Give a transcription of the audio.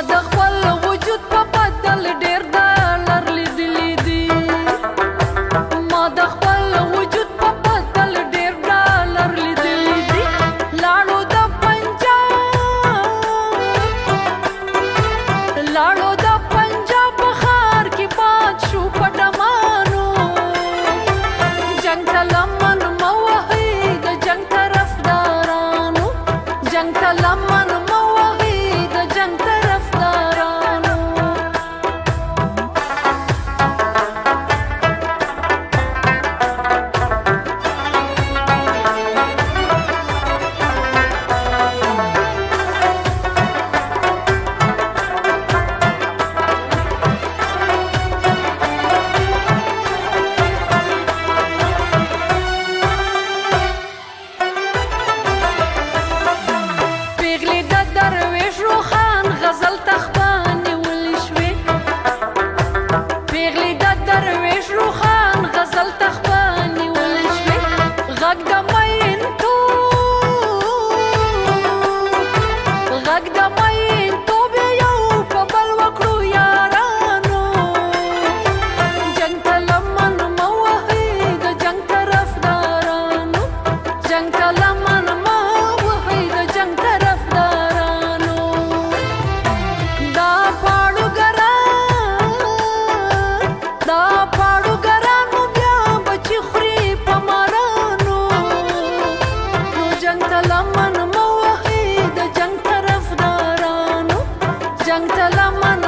د خپل وجود په بدل ډېر ډالر لیدلی دي ما د خپل وجود په بدل ډېر ډالر لیدلی دي لاړو د پنجاب ښار کې پات شو په ډمانو جنګ ته لمن مه وهئ د جنګ طرفدارانو جنګ ته لمن مه وهئ د جنګ طرفدارانو غزل تخبان نیولی شوی پیغلی د درویش روخان غزل تخبان نیولی شوی غږ د مین توب یو په بل وکړو یارانو جنګ ته لمن مه وهئ د جنګ طرفدارانو جنګ ته لمن مه وهئ د جنګ طرفدارانو دا پاړوګرانو بیا بچی خوري په مارانو نو جنګ ته لمن مه وهئ د جنګ طرفدارانو جنګ ته لمن